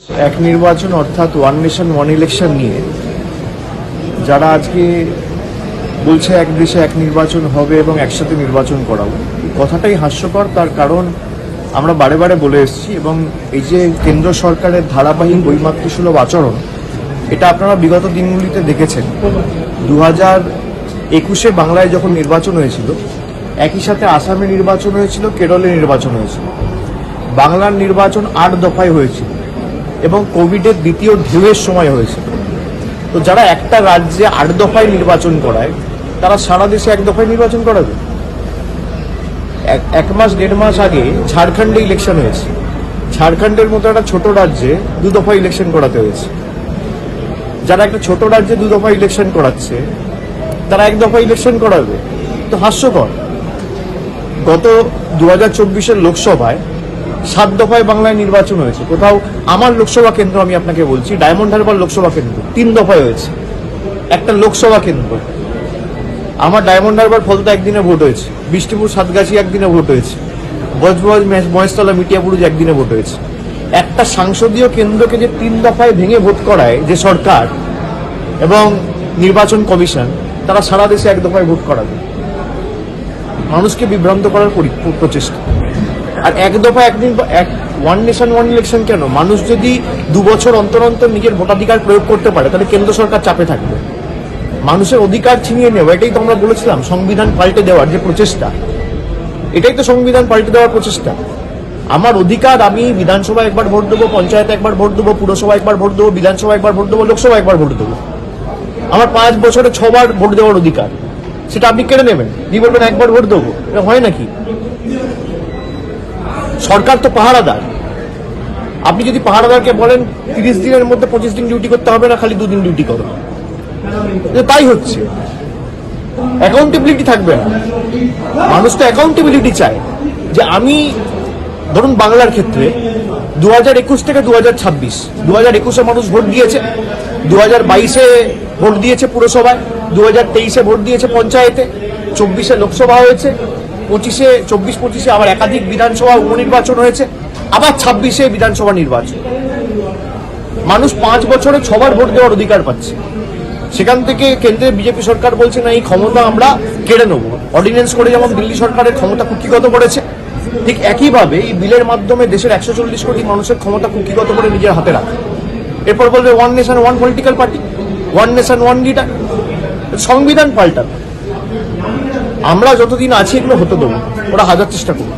এক নির্বাচন অর্থাৎ ওয়ান নেশন ওয়ান ইলেকশন নিয়ে যারা আজকে বলছে এক দেশে এক নির্বাচন হবে এবং একসাথে নির্বাচন করাবো, কথাটাই হাস্যকর। তার কারণ আমরা বারে বারে বলে এসেছি এবং এই যে কেন্দ্র সরকারের ধারাবাহিক বৈমাতৃসুলভ আচরণ, এটা আপনারা বিগত দিনগুলিতে দেখেছেন। 2021-এ বাংলায় যখন নির্বাচন হয়েছিল, একই সাথে আসামে নির্বাচন হয়েছিল, কেরলে নির্বাচন হয়েছিল। বাংলার নির্বাচন 8 দফায় হয়েছিল এবং কোভিডের দ্বিতীয় ঢেউয়ের সময় হয়েছিল। তো যারা একটা রাজ্যে 8 দফায় নির্বাচন করায়, তারা সারা দেশে 1 দফায় নির্বাচন করাবে? এক মাস 1.5 মাস আগে ঝাড়খণ্ডে ইলেকশন হয়েছে। ঝাড়খণ্ডের মতো একটা ছোট রাজ্যে 2 দফা ইলেকশন করাতে হয়েছে। যারা একটা ছোট রাজ্যে 2 দফা ইলেকশন করাচ্ছে, তারা 1 দফা ইলেকশন করাবে? তো হাস্যকর। গত 2024-এর লোকসভায় 7 দফায় বাংলায় নির্বাচন হয়েছে। কোথাও আমার লোকসভা কেন্দ্র, আমি আপনাকে বলছি, ডায়মন্ড হারবার লোকসভা কেন্দ্র 3 দফায় হয়েছে। একটা লোকসভা কেন্দ্র। আমার ডায়মন্ড হারবার ফলতা একদিনে ভোট হয়েছে, বিষ্ণুপুর সাতগাছি একদিনে ভোট হয়েছে, বজবজ মহেশতলা মিটিয়াপুরুজ একদিনে ভোট হয়েছে। একটা সংসদীয় কেন্দ্রকে যে 3 দফায় ভেঙে ভোট করায় যে সরকার এবং নির্বাচন কমিশন, তারা সারা দেশে 1 দফায় ভোট করাবে। মানুষকে বিভ্রান্ত করার প্রচেষ্টা। আর 1 দফা ওয়ান নেশন ওয়ান ইলেকশন কেন? মানুষ যদি 2 বছর অন্তর অন্তর নিজের ভোটাধিকার প্রয়োগ করতে পারে, তাহলে কেন্দ্র সরকার চাপে থাকবে। মানুষের অধিকার ছিনিয়ে নেওয়া, এটাই তো আমরা বলেছিলাম সংবিধান পাল্টে দেওয়ার যে প্রচেষ্টা, এটাই তো সংবিধান পাল্টে দেওয়ার প্রচেষ্টা। আমার অধিকার, আমি বিধানসভায় একবার ভোট দেবো, পঞ্চায়েতে একবার ভোট দেবো, পুরসভা একবার ভোট দেবো, বিধানসভা একবার ভোট দেবো, লোকসভা একবার ভোট দেবো। আমার 5 বছরে 6 বার ভোট দেওয়ার অধিকার, সেটা আপনি কেড়ে নেবেন, দিয়ে বলবেন একবার ভোট দেবো। এটা হয় নাকি? সরকার তো পাহারাদার। আপনি যদি পাহারাদারকে বলেন 30 দিনের মধ্যে 25 দিন ডিউটি করতে হবে না, খালি 2 দিন ডিউটি করো, তাই হচ্ছে। অ্যাকাউন্টেবিলিটি থাকবে না। মানুষ তো অ্যাকাউন্টেবিলিটি চায় যে আমি, ধরুন বাংলার ক্ষেত্রে 2021 থেকে 2026, 2021-এ মানুষ ভোট দিয়েছে, 2022-এ ভোট দিয়েছে পুরসভায়, 2023-এ ভোট দিয়েছে পঞ্চায়েতে, 24-এ লোকসভা হয়েছে, 24-25-এ আবার একাধিক বিধানসভা উপনির্বাচন হয়েছে, আবার 26-এ বিধানসভা নির্বাচন। মানুষ 5 বছরে 6 বার ভোট দেওয়ার অধিকার পাচ্ছে। সেখান থেকে কেন্দ্রের বিজেপি সরকার বলছে না, এই ক্ষমতা আমরা কেড়ে নেব। অর্ডিন্যান্স করে যেমন দিল্লি সরকারের ক্ষমতা কুক্ষিগত করেছে, ঠিক একইভাবে এই বিলের মাধ্যমে দেশের 140 কোটি মানুষের ক্ষমতা কুক্ষিগত করে নিজের হাতে রাখে। এরপর বলবে one nation one political party, one nation one leader. সংবিধান পাল্টাবে। আমরা যতদিন আছি এগুলো হতে দেবো, ওরা হাজার চেষ্টা করবে।